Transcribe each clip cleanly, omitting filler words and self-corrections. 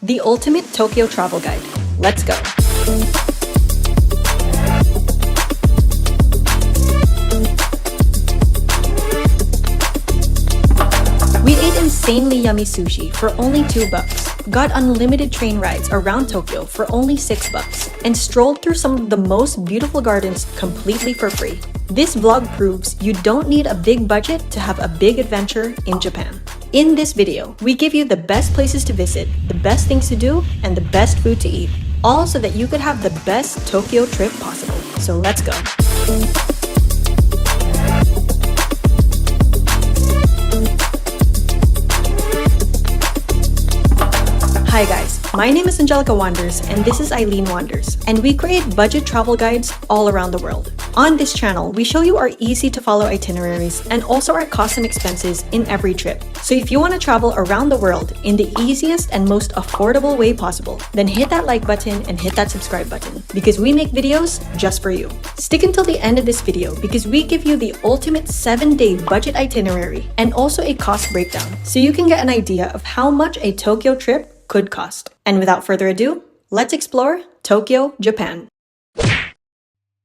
the ultimate Tokyo travel guide. Let's go! We ate insanely yummy sushi for only $2, got unlimited train rides around Tokyo for only $6, and strolled through some of the most beautiful gardens completely for free. This vlog proves you don't need a big budget to have a big adventure in Japan. In this video, we give you the best places to visit, the best things to do, and the best food to eat, all so that you could have the best Tokyo trip possible. So let's go! Hi guys, my name is Angelica Wanders and this is Eileen Wanders, and we create budget travel guides all around the world. On this channel, we show you our easy to follow itineraries and also our costs and expenses in every trip. So if you want to travel around the world in the easiest and most affordable way possible, then hit that like button and hit that subscribe button because we make videos just for you. Stick until the end of this video because we give you the ultimate 7-day budget itinerary and also a cost breakdown so you can get an idea of how much a Tokyo trip could cost. And without further ado, let's explore Tokyo, Japan.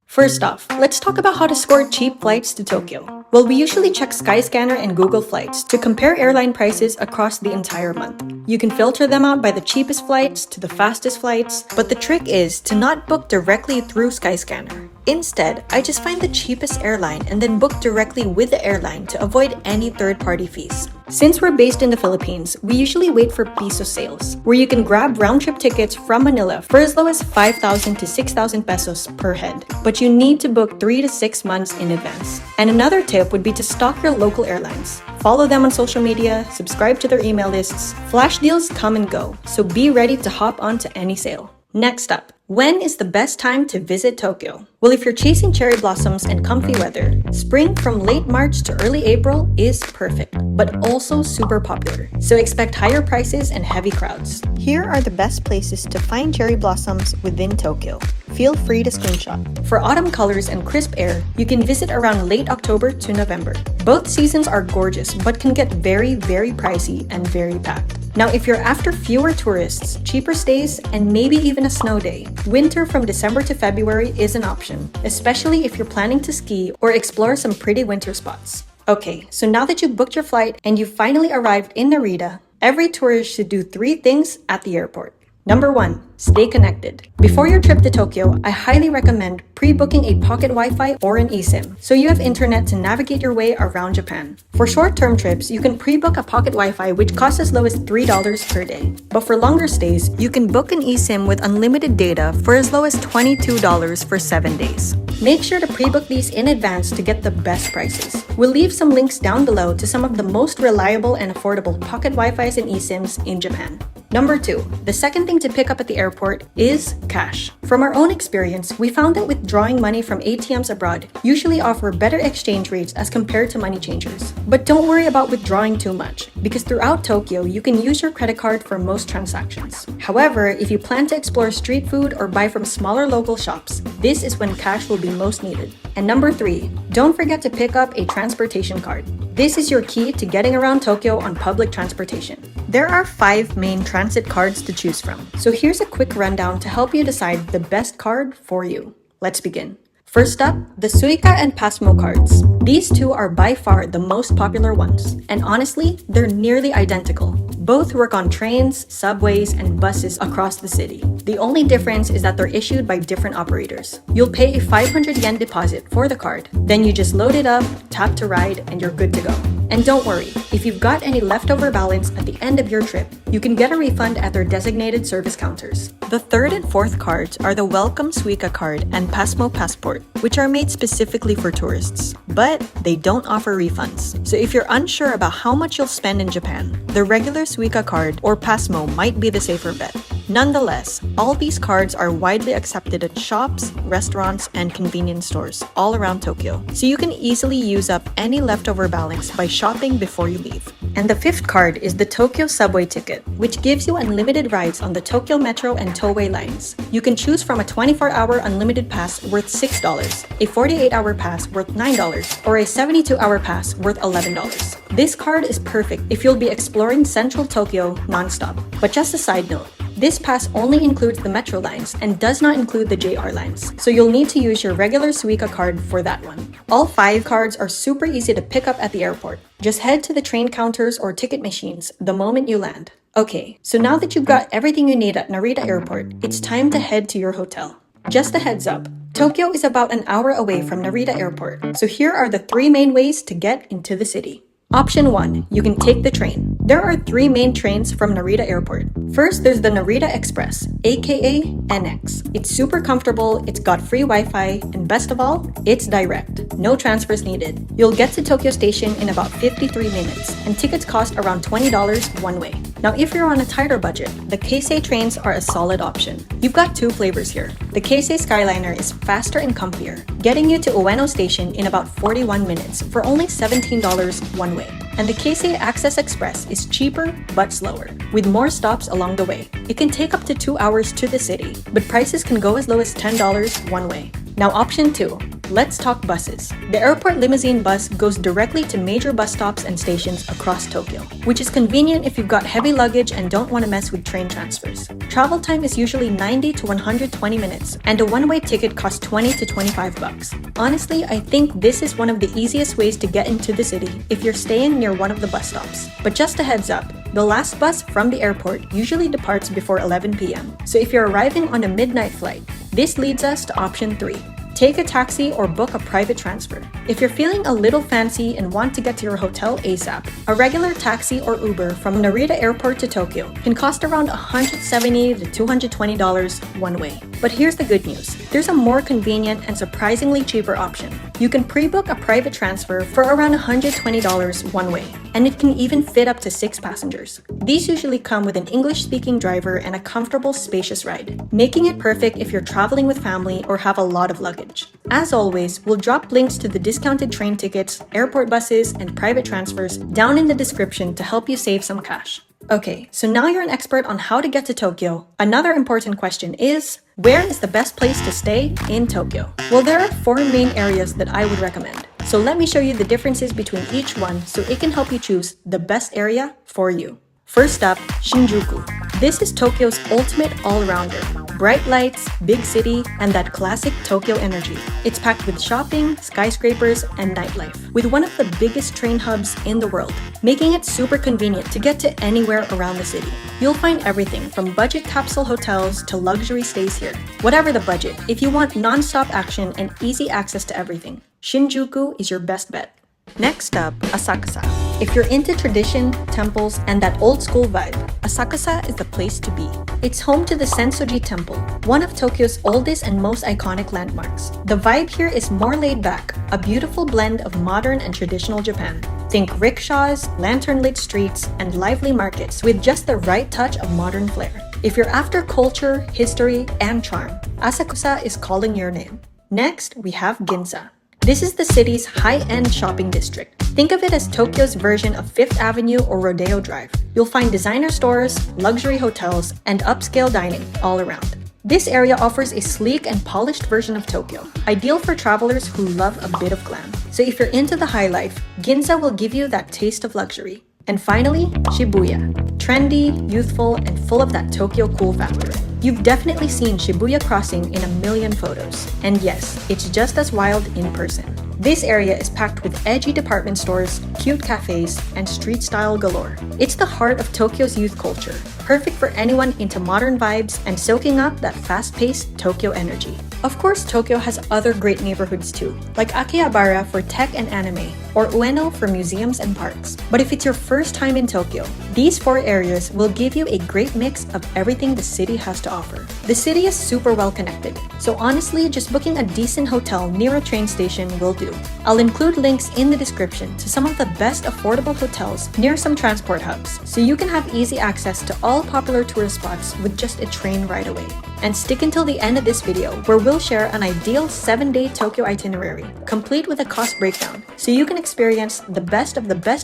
First off, let's talk about how to score cheap flights to Tokyo. Well, we usually check Skyscanner and Google Flights to compare airline prices across the entire month. You can filter them out by the cheapest flights to the fastest flights, but the trick is to not book directly through Skyscanner. Instead, I just find the cheapest airline and then book directly with the airline to avoid any third-party fees. Since we're based in the Philippines, we usually wait for piso sales, where you can grab round-trip tickets from Manila for as low as 5,000 to 6,000 pesos per head. But you need to book 3 to 6 months in advance. And another tip would be to stalk your local airlines. Follow them on social media, subscribe to their email lists. Flash deals come and go, so be ready to hop onto any sale. Next up, when is the best time to visit Tokyo? Well, if you're chasing cherry blossoms and comfy weather, spring from late March to early April is perfect, but also super popular. So expect higher prices and heavy crowds. Here are the best places to find cherry blossoms within Tokyo. Feel free to screenshot. For autumn colors and crisp air, you can visit around late October to November. Both seasons are gorgeous, but can get very, very pricey and very packed. Now, if you're after fewer tourists, cheaper stays, and maybe even a snow day, winter from December to February is an option, especially if you're planning to ski or explore some pretty winter spots. Okay, so now that you've booked your flight and you've finally arrived in Narita, every tourist should do 3 things at the airport. Number 1, stay connected. Before your trip to Tokyo, I highly recommend pre-booking a pocket Wi-Fi or an eSIM, so you have internet to navigate your way around Japan. For short-term trips, you can pre-book a pocket Wi-Fi which costs as low as $3 per day. But for longer stays, you can book an eSIM with unlimited data for as low as $22 for 7 days. Make sure to pre-book these in advance to get the best prices. We'll leave some links down below to some of the most reliable and affordable pocket Wi-Fis and eSIMs in Japan. Number 2, the second thing to pick up at the airport is cash. From our own experience, we found that withdrawing money from ATMs abroad usually offer better exchange rates as compared to money changers. But don't worry about withdrawing too much, because throughout Tokyo, you can use your credit card for most transactions. However, if you plan to explore street food or buy from smaller local shops, this is when cash will be most needed. And number 3, don't forget to pick up a transportation card. This is your key to getting around Tokyo on public transportation. There are 5 main transit cards to choose from, so here's a quick rundown to help you decide the best card for you. Let's begin. First up, the Suica and Pasmo cards. These two are by far the most popular ones, and honestly, they're nearly identical. Both work on trains, subways, and buses across the city. The only difference is that they're issued by different operators. You'll pay a 500 yen deposit for the card, then you just load it up, tap to ride, and you're good to go. And don't worry, if you've got any leftover balance at the end of your trip, you can get a refund at their designated service counters. The third and fourth cards are the Welcome Suica card and Pasmo Passport, which are made specifically for tourists, but they don't offer refunds. So if you're unsure about how much you'll spend in Japan, the regular Suica card or Pasmo might be the safer bet. Nonetheless, all these cards are widely accepted at shops, restaurants, and convenience stores all around Tokyo, so you can easily use up any leftover balance by shopping before you leave. And the fifth card is the Tokyo subway ticket, which gives you unlimited rides on the Tokyo Metro and Toei lines. You can choose from a 24-hour unlimited pass worth $6, a 48-hour pass worth $9, or a 72-hour pass worth $11. This card is perfect if you'll be exploring central Tokyo non-stop. But just a side note, This pass only includes the metro lines and does not include the JR lines, so you'll need to use your regular Suica card for that one. All 5 cards are super easy to pick up at the airport. Just head to the train counters or ticket machines the moment you land. Okay, so now that you've got everything you need at Narita Airport, it's time to head to your hotel. Just a heads up, Tokyo is about an hour away from Narita Airport, so here are the 3 main ways to get into the city. Option 1, you can take the train. There are 3 main trains from Narita Airport. First, there's the Narita Express, aka NX. It's super comfortable, it's got free Wi-Fi, and best of all, it's direct. No transfers needed. You'll get to Tokyo Station in about 53 minutes, and tickets cost around $20 one way. Now, if you're on a tighter budget, the Keisei trains are a solid option. You've got 2 flavors here. The Keisei Skyliner is faster and comfier, getting you to Ueno Station in about 41 minutes for only $17 one way. And the Keisei Access Express is cheaper but slower, with more stops along the way. It can take up to 2 hours to the city, but prices can go as low as $10 one way. Now option 2, let's talk buses. The airport limousine bus goes directly to major bus stops and stations across Tokyo, which is convenient if you've got heavy luggage and don't want to mess with train transfers. Travel time is usually 90 to 120 minutes, and a one-way ticket costs 20 to 25 bucks. Honestly, I think this is one of the easiest ways to get into the city if you're staying near one of the bus stops. But just a heads up, the last bus from the airport usually departs before 11 p.m. So if you're arriving on a midnight flight, this leads us to option 3. Take a taxi or book a private transfer. If you're feeling a little fancy and want to get to your hotel ASAP, a regular taxi or Uber from Narita Airport to Tokyo can cost around $170 to $220 one way. But here's the good news. There's a more convenient and surprisingly cheaper option. You can pre-book a private transfer for around $120 one way, and it can even fit up to 6 passengers. These usually come with an English-speaking driver and a comfortable, spacious ride, making it perfect if you're traveling with family or have a lot of luggage. As always, we'll drop links to the discounted train tickets, airport buses, and private transfers down in the description to help you save some cash. Okay, so now you're an expert on how to get to Tokyo. Another important question is, where is the best place to stay in Tokyo? Well, there are 4 main areas that I would recommend. So let me show you the differences between each one so it can help you choose the best area for you. First up, Shinjuku. This is Tokyo's ultimate all-rounder. Bright lights, big city, and that classic Tokyo energy. It's packed with shopping, skyscrapers, and nightlife, with one of the biggest train hubs in the world, making it super convenient to get to anywhere around the city. You'll find everything from budget capsule hotels to luxury stays here. Whatever the budget, if you want non-stop action and easy access to everything, Shinjuku is your best bet. Next up, Asakusa. If you're into tradition, temples, and that old-school vibe, Asakusa is the place to be. It's home to the Sensoji Temple, one of Tokyo's oldest and most iconic landmarks. The vibe here is more laid-back, a beautiful blend of modern and traditional Japan. Think rickshaws, lantern-lit streets, and lively markets with just the right touch of modern flair. If you're after culture, history, and charm, Asakusa is calling your name. Next, we have Ginza. This is the city's high-end shopping district. Think of it as Tokyo's version of Fifth Avenue or Rodeo Drive. You'll find designer stores, luxury hotels, and upscale dining all around. This area offers a sleek and polished version of Tokyo, ideal for travelers who love a bit of glam. So if you're into the high life, Ginza will give you that taste of luxury. And finally, Shibuya. Trendy, youthful, and full of that Tokyo cool factor. You've definitely seen Shibuya crossing in a million photos. And yes, it's just as wild in person. This area is packed with edgy department stores, cute cafes, and street style galore. It's the heart of Tokyo's youth culture, perfect for anyone into modern vibes and soaking up that fast-paced Tokyo energy. Of course, Tokyo has other great neighborhoods too, like Akihabara for tech and anime, or Ueno for museums and parks. But if it's your first time in Tokyo, these 4 areas will give you a great mix of everything the city has to offer. The city is super well connected, so honestly, just booking a decent hotel near a train station will do. I'll include links in the description to some of the best affordable hotels near some transport hubs, so you can have easy access to all popular tourist spots with just a train ride away. And stick until the end of this video, where we'll share an ideal 7-day Tokyo itinerary, complete with a cost breakdown, so you can experience the best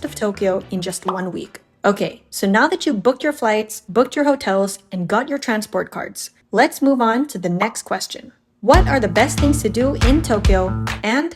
of Tokyo in just 1 week. Okay, so now that you booked your flights, booked your hotels, and got your transport cards, let's move on to the next question. What are the best things to do in Tokyo, and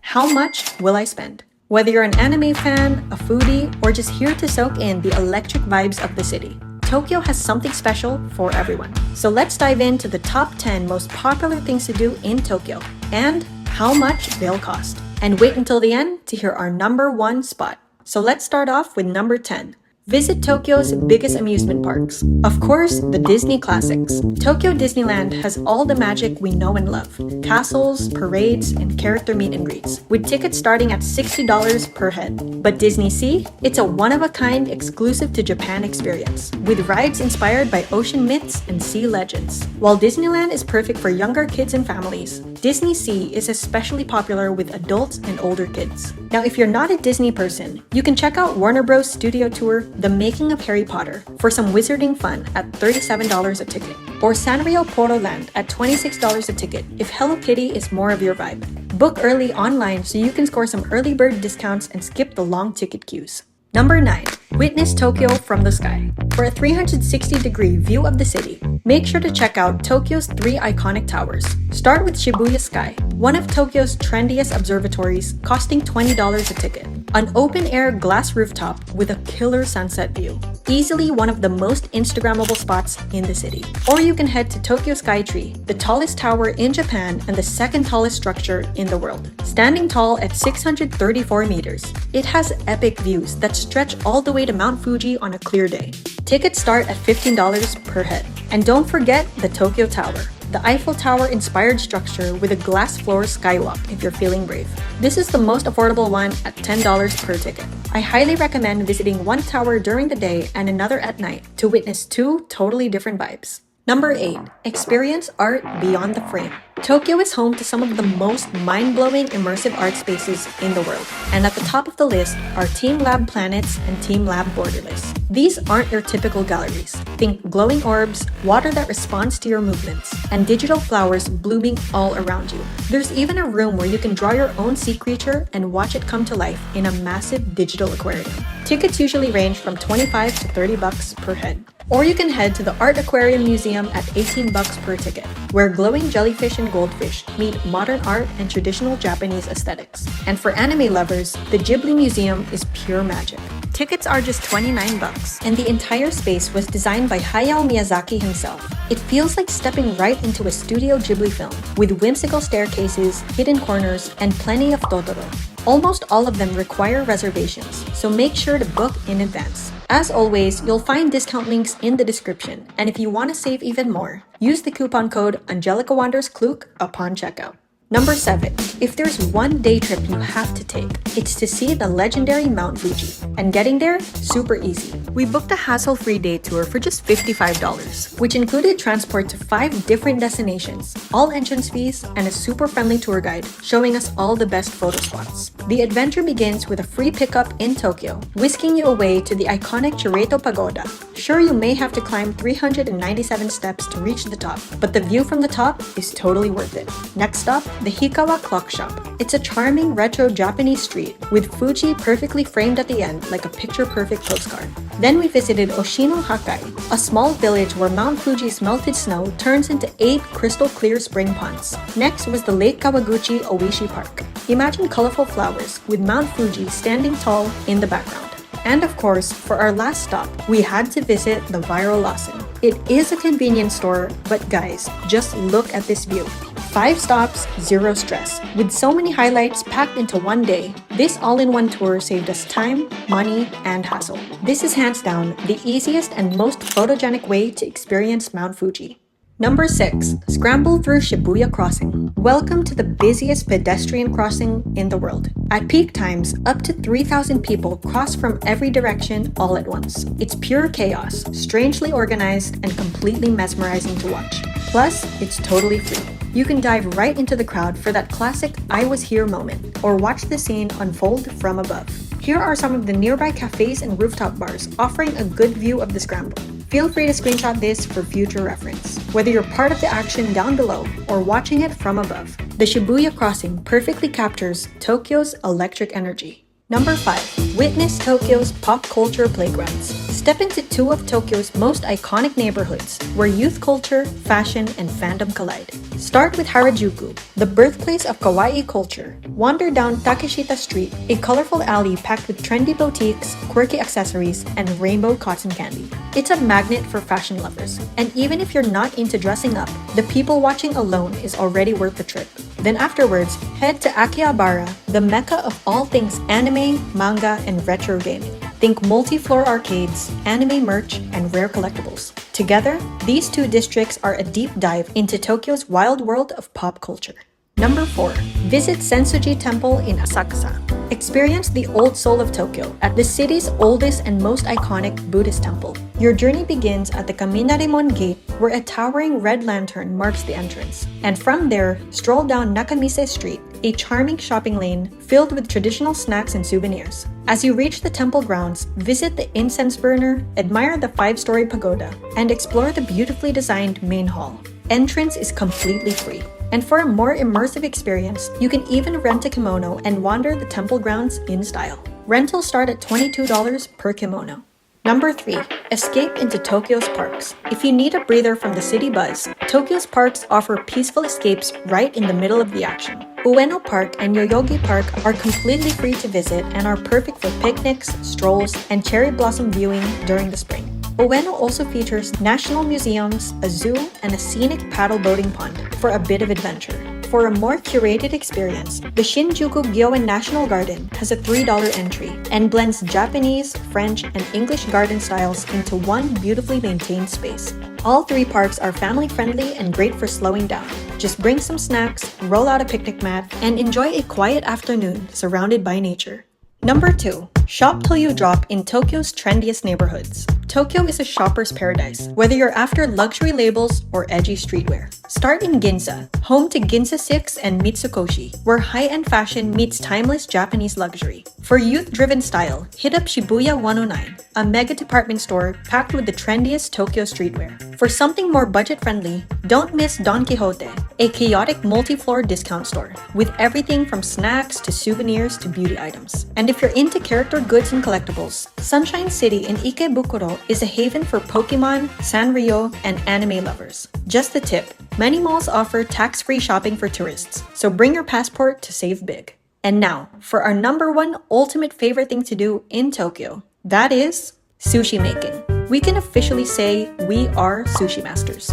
how much will I spend? Whether you're an anime fan, a foodie, or just here to soak in the electric vibes of the city, Tokyo has something special for everyone. So let's dive into the top 10 most popular things to do in Tokyo and how much they'll cost. And wait until the end to hear our number 1 spot. So let's start off with number 10. Visit Tokyo's biggest amusement parks. Of course, the Disney classics. Tokyo Disneyland has all the magic we know and love. Castles, parades, and character meet and greets, with tickets starting at $60 per head. But Disney Sea? It's a one-of-a-kind exclusive to Japan experience, with rides inspired by ocean myths and sea legends. While Disneyland is perfect for younger kids and families, Disney Sea is especially popular with adults and older kids. Now, if you're not a Disney person, you can check out Warner Bros. Studio Tour The Making of Harry Potter for some wizarding fun at $37 a ticket, or Sanrio Poro Land at $26 a ticket if Hello Kitty is more of your vibe. Book early online so you can score some early bird discounts and skip the long ticket queues. Number 9. Witness Tokyo from the sky. For a 360-degree view of the city, make sure to check out Tokyo's 3 iconic towers. Start with Shibuya Sky, one of Tokyo's trendiest observatories, costing $20 a ticket. An open-air glass rooftop with a killer sunset view. Easily one of the most Instagrammable spots in the city. Or you can head to Tokyo Skytree, the tallest tower in Japan and the second tallest structure in the world. Standing tall at 634 meters, it has epic views that stretch all the way to Mount Fuji on a clear day. Tickets start at $15 per head. And don't forget the Tokyo Tower, the Eiffel Tower-inspired structure with a glass floor skywalk if you're feeling brave. This is the most affordable one at $10 per ticket. I highly recommend visiting one tower during the day and another at night to witness 2 totally different vibes. Number 8. Experience art beyond the frame. Tokyo is home to some of the most mind-blowing immersive art spaces in the world. And at the top of the list are Team Lab Planets and Team Lab Borderless. These aren't your typical galleries. Think glowing orbs, water that responds to your movements, and digital flowers blooming all around you. There's even a room where you can draw your own sea creature and watch it come to life in a massive digital aquarium. Tickets usually range from $25 to $30 per head. Or you can head to the Art Aquarium Museum at $18 per ticket, where glowing jellyfish and goldfish meet modern art and traditional Japanese aesthetics. And for anime lovers, the Ghibli Museum is pure magic. Tickets are just $29, and the entire space was designed by Hayao Miyazaki himself. It feels like stepping right into a Studio Ghibli film, with whimsical staircases, hidden corners, and plenty of Totoro. Almost all of them require reservations, so make sure to book in advance. As always, you'll find discount links in the description, and if you want to save even more, use the coupon code AngelicaWandersKlook upon checkout. Number 7. If there's one day trip you have to take, it's to see the legendary Mount Fuji. And getting there, super easy. We booked a hassle-free day tour for just $55, which included transport to 5 different destinations, all entrance fees, and a super friendly tour guide showing us all the best photo spots. The adventure begins with a free pickup in Tokyo, whisking you away to the iconic Chireto Pagoda. Sure, you may have to climb 397 steps to reach the top, but the view from the top is totally worth it. Next stop, the Hikawa Clock Shop. It's a charming retro Japanese street with Fuji perfectly framed at the end like a picture-perfect postcard. Then we visited Oshino Hakai, a small village where Mount Fuji's melted snow turns into 8 crystal-clear spring ponds. Next was the Lake Kawaguchi Oishi Park. Imagine colorful flowers with Mount Fuji standing tall in the background. And of course, for our last stop, we had to visit the viral Lawson. It is a convenience store, but guys, just look at this view. 5 stops, 0 stress. With so many highlights packed into one day, this all-in-one tour saved us time, money, and hassle. This is hands down the easiest and most photogenic way to experience Mount Fuji. Number 6. Scramble through Shibuya Crossing. Welcome to the busiest pedestrian crossing in the world. At peak times, up to 3,000 people cross from every direction all at once. It's pure chaos, strangely organized, and completely mesmerizing to watch. Plus, it's totally free. You can dive right into the crowd for that classic I was here moment, or watch the scene unfold from above. Here are some of the nearby cafes and rooftop bars offering a good view of the scramble. Feel free to screenshot this for future reference. Whether you're part of the action down below or watching it from above, the Shibuya Crossing perfectly captures Tokyo's electric energy. Number 5. Witness Tokyo's pop culture playgrounds. Step into two of Tokyo's most iconic neighborhoods, where youth culture, fashion, and fandom collide. Start with Harajuku, the birthplace of kawaii culture. Wander down Takeshita Street, a colorful alley packed with trendy boutiques, quirky accessories, and rainbow cotton candy. It's a magnet for fashion lovers, and even if you're not into dressing up, the people watching alone is already worth the trip. Then afterwards, head to Akihabara, the mecca of all things anime, manga, and retro gaming. Think multi-floor arcades, anime merch, and rare collectibles. Together, these two districts are a deep dive into Tokyo's wild world of pop culture. Number 4. Visit Sensoji Temple in Asakusa. Experience the old soul of Tokyo at the city's oldest and most iconic Buddhist temple. Your journey begins at the Kaminarimon Gate, where a towering red lantern marks the entrance. And from there, stroll down Nakamise Street, a charming shopping lane filled with traditional snacks and souvenirs. As you reach the temple grounds, visit the incense burner, admire the 5-story pagoda, and explore the beautifully designed main hall. Entrance is completely free. And for a more immersive experience, you can even rent a kimono and wander the temple grounds in style. Rentals start at $22 per kimono. Number 3. Escape into Tokyo's parks. If you need a breather from the city buzz, Tokyo's parks offer peaceful escapes right in the middle of the action. Ueno Park and Yoyogi Park are completely free to visit and are perfect for picnics, strolls, and cherry blossom viewing during the spring. Ueno also features national museums, a zoo, and a scenic paddle boating pond for a bit of adventure. For a more curated experience, the Shinjuku Gyoen National Garden has a $3 entry and blends Japanese, French, and English garden styles into one beautifully maintained space. All 3 parks are family-friendly and great for slowing down. Just bring some snacks, roll out a picnic mat, and enjoy a quiet afternoon surrounded by nature. Number 2. Shop till you drop in Tokyo's trendiest neighborhoods. Tokyo is a shopper's paradise, whether you're after luxury labels or edgy streetwear. Start in Ginza, home to Ginza 6 and Mitsukoshi, where high-end fashion meets timeless Japanese luxury. For youth-driven style, hit up Shibuya 109, a mega department store packed with the trendiest Tokyo streetwear. For something more budget-friendly, don't miss Don Quijote, a chaotic multi-floor discount store, with everything from snacks to souvenirs to beauty items. And if you're into character goods and collectibles, Sunshine City in Ikebukuro is a haven for Pokemon, Sanrio, and anime lovers. Just the tip, many malls offer tax-free shopping for tourists, so bring your passport to save big. And now, for our number 1 ultimate favorite thing to do in Tokyo, that is sushi making. We can officially say we are sushi masters.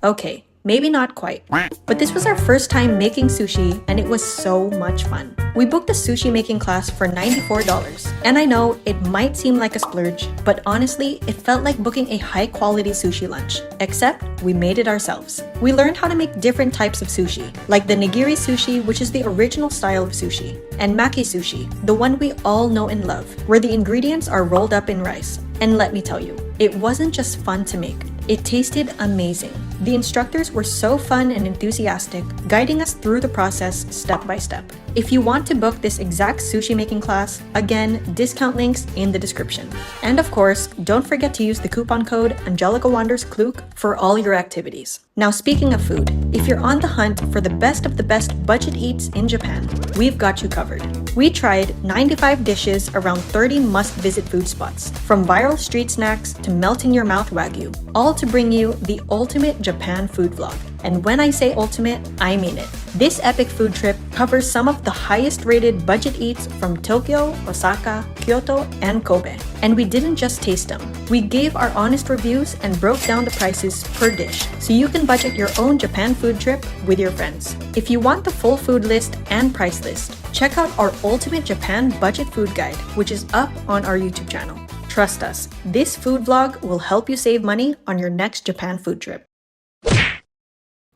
Okay, maybe not quite, but this was our first time making sushi and it was so much fun. We booked a sushi making class for $94, and I know it might seem like a splurge, but honestly, it felt like booking a high-quality sushi lunch, except we made it ourselves. We learned how to make different types of sushi, like the nigiri sushi, which is the original style of sushi, and maki sushi, the one we all know and love, where the ingredients are rolled up in rice. And let me tell you, it wasn't just fun to make. It tasted amazing. The instructors were so fun and enthusiastic, guiding us through the process step by step. If you want to book this exact sushi making class, again, discount links in the description. And of course, don't forget to use the coupon code AngelicaWandersKlook for all your activities. Now speaking of food, if you're on the hunt for the best of the best budget eats in Japan, we've got you covered. We tried 95 dishes around 30 must-visit food spots, from viral street snacks to melt-in-your-mouth wagyu, all to bring you the ultimate Japan food vlog. And when I say ultimate, I mean it. This epic food trip covers some of the highest rated budget eats from Tokyo, Osaka, Kyoto, and Kobe. And we didn't just taste them. We gave our honest reviews and broke down the prices per dish, so you can budget your own Japan food trip with your friends. If you want the full food list and price list, check out our Ultimate Japan Budget Food Guide, which is up on our YouTube channel. Trust us, this food vlog will help you save money on your next Japan food trip.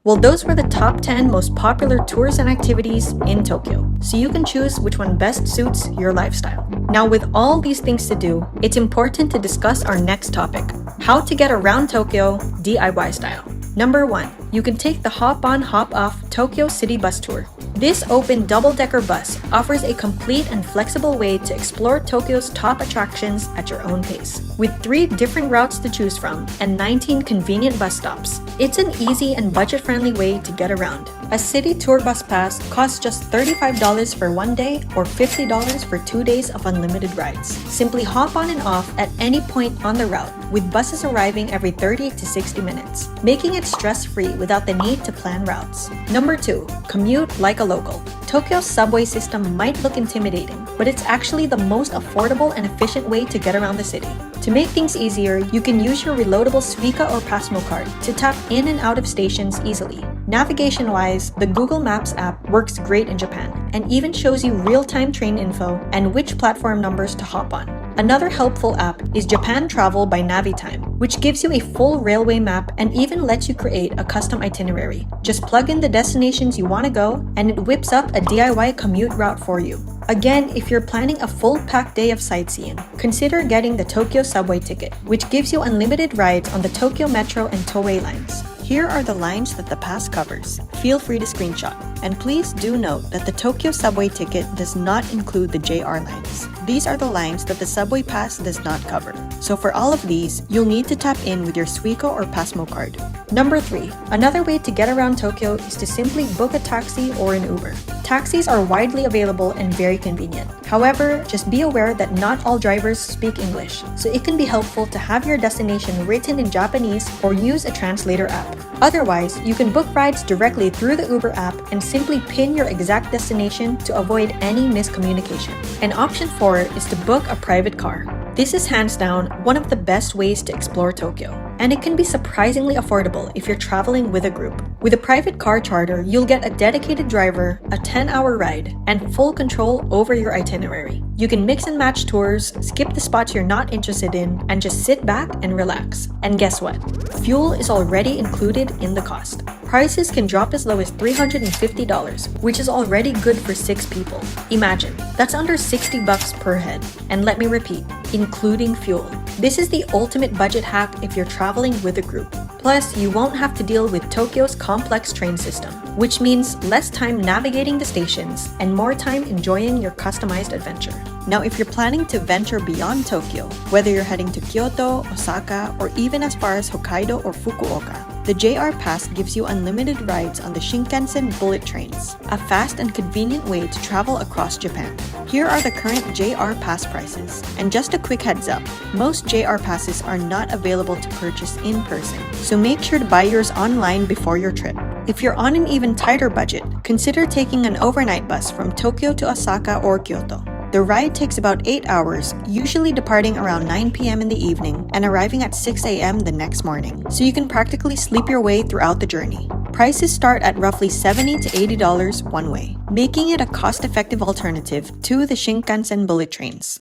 Well, those were the top 10 most popular tours and activities in Tokyo, so you can choose which one best suits your lifestyle. Now, with all these things to do, it's important to discuss our next topic, how to get around Tokyo DIY style. Number 1, you can take the hop-on, hop-off Tokyo City Bus Tour. This open double-decker bus offers a complete and flexible way to explore Tokyo's top attractions at your own pace. With 3 different routes to choose from and 19 convenient bus stops, it's an easy and budget-friendly way to get around. A city tour bus pass costs just $35 for 1 day or $50 for 2 days of unlimited rides. Simply hop on and off at any point on the route, with buses arriving every 30 to 60 minutes, making it stress-free without the need to plan routes. Number 2. Commute like a local. Tokyo's subway system might look intimidating, but it's actually the most affordable and efficient way to get around the city. To make things easier, you can use your reloadable Suica or Pasmo card to tap in and out of stations easily. Navigation-wise, the Google Maps app works great in Japan and even shows you real-time train info and which platform numbers to hop on. Another helpful app is Japan Travel by Navitime, which gives you a full railway map and even lets you create a custom itinerary. Just plug in the destinations you want to go and it whips up a DIY commute route for you. Again, if you're planning a full-packed day of sightseeing, consider getting the Tokyo subway ticket, which gives you unlimited rides on the Tokyo Metro and Toei lines. Here are the lines that the pass covers. Feel free to screenshot. And please do note that the Tokyo subway ticket does not include the JR lines. These are the lines that the subway pass does not cover. So for all of these, you'll need to tap in with your Suica or Pasmo card. Number 3. Another way to get around Tokyo is to simply book a taxi or an Uber. Taxis are widely available and very convenient. However, just be aware that not all drivers speak English, so it can be helpful to have your destination written in Japanese or use a translator app. Otherwise, you can book rides directly through the Uber app and simply pin your exact destination to avoid any miscommunication. And option 4 is to book a private car. This is hands down one of the best ways to explore Tokyo, and it can be surprisingly affordable if you're traveling with a group. With a private car charter, you'll get a dedicated driver, a 10-hour ride, and full control over your itinerary. You can mix and match tours, skip the spots you're not interested in, and just sit back and relax. And guess what? Fuel is already included in the cost. Prices can drop as low as $350, which is already good for 6 people. Imagine, that's under $60 per head. And let me repeat, including fuel. This is the ultimate budget hack if you're traveling with a group. Plus, you won't have to deal with Tokyo's complex train system, which means less time navigating the stations and more time enjoying your customized adventure. Now, if you're planning to venture beyond Tokyo, whether you're heading to Kyoto, Osaka, or even as far as Hokkaido or Fukuoka, the JR Pass gives you unlimited rides on the Shinkansen bullet trains, a fast and convenient way to travel across Japan. Here are the current JR Pass prices. And just a quick heads up, most JR Passes are not available to purchase in person, so make sure to buy yours online before your trip. If you're on an even tighter budget, consider taking an overnight bus from Tokyo to Osaka or Kyoto. The ride takes about 8 hours, usually departing around 9 p.m. in the evening and arriving at 6 a.m. the next morning, so you can practically sleep your way throughout the journey. Prices start at roughly $70 to $80 one way, making it a cost-effective alternative to the Shinkansen bullet trains.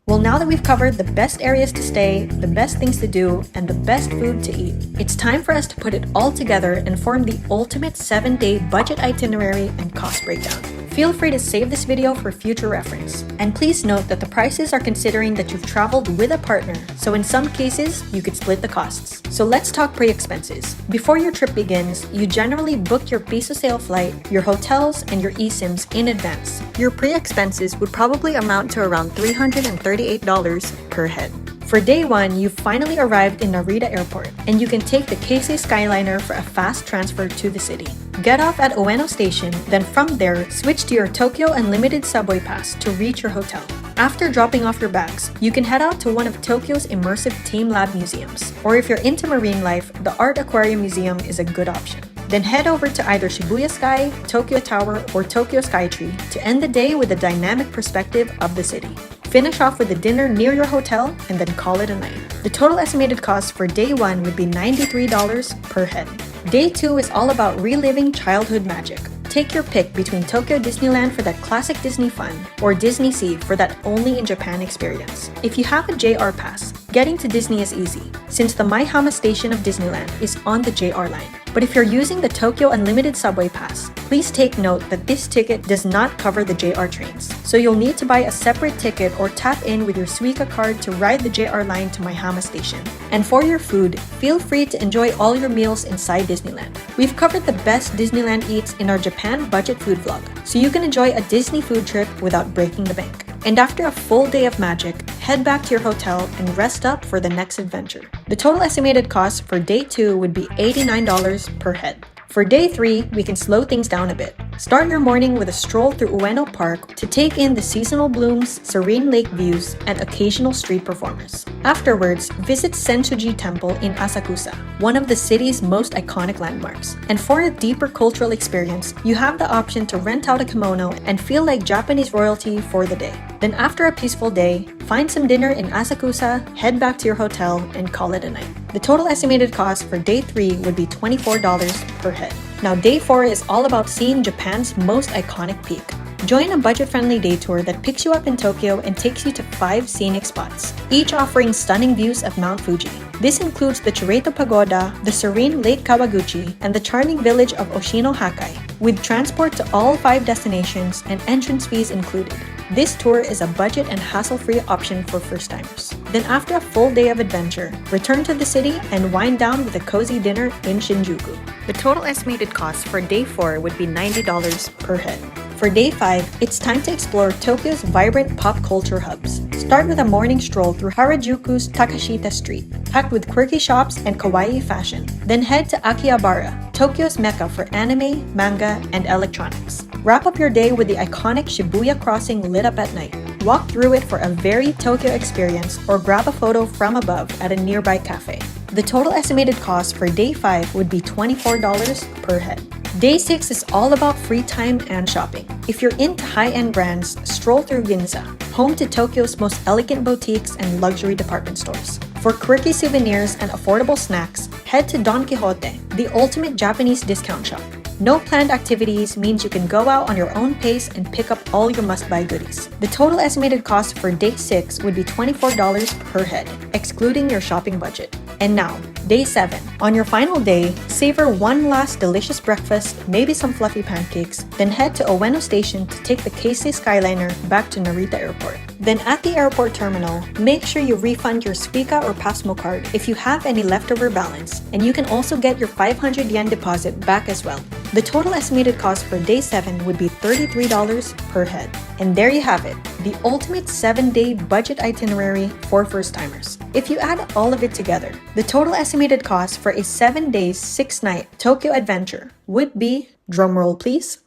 Well, now that we've covered the best areas to stay, the best things to do, and the best food to eat, it's time for us to put it all together and form the ultimate 7-day budget itinerary and cost breakdown. Feel free to save this video for future reference. And please note that the prices are considering that you've traveled with a partner, so in some cases, you could split the costs. So let's talk pre-expenses. Before your trip begins, you generally book your piso sale flight, your hotels, and your eSIMs in advance. Your pre-expenses would probably amount to around $338 per head. For day 1, you've finally arrived in Narita Airport, and you can take the Keisei Skyliner for a fast transfer to the city. Get off at Ueno Station, then from there, switch to your Tokyo Unlimited subway pass to reach your hotel. After dropping off your bags, you can head out to one of Tokyo's immersive Team Lab museums, or if you're into marine life, the Art Aquarium Museum is a good option. Then head over to either Shibuya Sky, Tokyo Tower, or Tokyo Skytree to end the day with a dynamic perspective of the city. Finish off with a dinner near your hotel and then call it a night. The total estimated cost for day 1 would be $93 per head. Day 2 is all about reliving childhood magic. Take your pick between Tokyo Disneyland for that classic Disney fun or Disney Sea for that only in Japan experience. If you have a JR Pass, Getting to Disney is easy, since the Maihama station of Disneyland is on the JR line. But if you're using the Tokyo Unlimited Subway Pass, please take note that this ticket does not cover the JR trains. So you'll need to buy a separate ticket or tap in with your Suica card to ride the JR line to Maihama station. And for your food, feel free to enjoy all your meals inside Disneyland. We've covered the best Disneyland eats in our Japan budget food vlog, so you can enjoy a Disney food trip without breaking the bank. And after a full day of magic, head back to your hotel and rest up for the next adventure. The total estimated cost for day 2 would be $89 per head. For day 3, we can slow things down a bit. Start your morning with a stroll through Ueno Park to take in the seasonal blooms, serene lake views, and occasional street performers. Afterwards, visit Sensuji Temple in Asakusa, one of the city's most iconic landmarks. And for a deeper cultural experience, you have the option to rent out a kimono and feel like Japanese royalty for the day. Then after a peaceful day, find some dinner in Asakusa, head back to your hotel, and call it a night. The total estimated cost for day 3 would be $24 per head. Now day 4 is all about seeing Japan's most iconic peak. Join a budget-friendly day tour that picks you up in Tokyo and takes you to 5 scenic spots, each offering stunning views of Mount Fuji. This includes the Chureito Pagoda, the serene Lake Kawaguchi, and the charming village of Oshino Hakai, with transport to all 5 destinations and entrance fees included. This tour is a budget and hassle-free option for first-timers. Then after a full day of adventure, return to the city and wind down with a cozy dinner in Shinjuku. The total estimated cost for day 4 would be $90 per head. For day 5, it's time to explore Tokyo's vibrant pop culture hubs. Start with a morning stroll through Harajuku's Takashita Street, packed with quirky shops and kawaii fashion. Then head to Akihabara, Tokyo's mecca for anime, manga, and electronics. Wrap up your day with the iconic Shibuya crossing lit up at night. Walk through it for a very Tokyo experience or grab a photo from above at a nearby cafe. The total estimated cost for day 5 would be $24 per head. Day 6 is all about free time and shopping. If you're into high-end brands, stroll through Ginza, home to Tokyo's most elegant boutiques and luxury department stores. For quirky souvenirs and affordable snacks, head to Don Quixote, the ultimate Japanese discount shop. No planned activities means you can go out on your own pace and pick up all your must-buy goodies. The total estimated cost for day 6 would be $24 per head, excluding your shopping budget. And now, day 7. On your final day, savor one last delicious breakfast, maybe some fluffy pancakes, then head to Ueno Station to take the Keisei Skyliner back to Narita Airport. Then at the airport terminal, make sure you refund your Suica or Pasmo card if you have any leftover balance, and you can also get your 500 yen deposit back as well. The total estimated cost for day 7 would be $33 per head. And there you have it, the ultimate 7-day budget itinerary for first-timers. If you add all of it together, the total estimated cost for a 7-day, 6-night Tokyo adventure would be, drumroll please,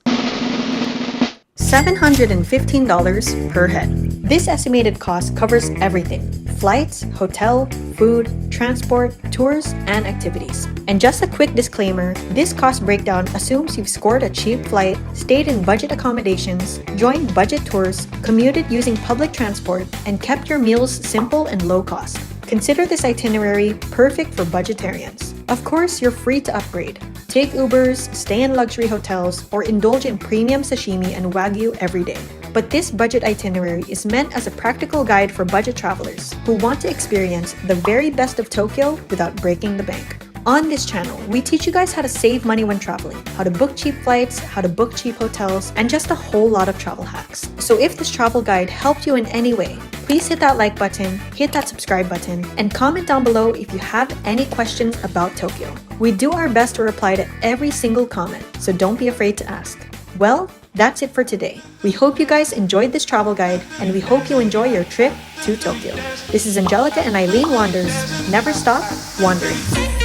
$715 per head. This estimated cost covers everything: flights, hotel, food, transport, tours, and activities. And just a quick disclaimer, this cost breakdown assumes you've scored a cheap flight, stayed in budget accommodations, joined budget tours, commuted using public transport, and kept your meals simple and low cost. Consider this itinerary perfect for budgetarians. Of course, you're free to upgrade. Take Ubers, stay in luxury hotels, or indulge in premium sashimi and wagyu every day. But this budget itinerary is meant as a practical guide for budget travelers who want to experience the very best of Tokyo without breaking the bank. On this channel, we teach you guys how to save money when traveling, how to book cheap flights, how to book cheap hotels, and just a whole lot of travel hacks. So if this travel guide helped you in any way, please hit that like button, hit that subscribe button, and comment down below if you have any questions about Tokyo. We do our best to reply to every single comment, so don't be afraid to ask. Well, that's it for today. We hope you guys enjoyed this travel guide, and we hope you enjoy your trip to Tokyo. This is Angelica and Eileen Wanders. Never stop wandering.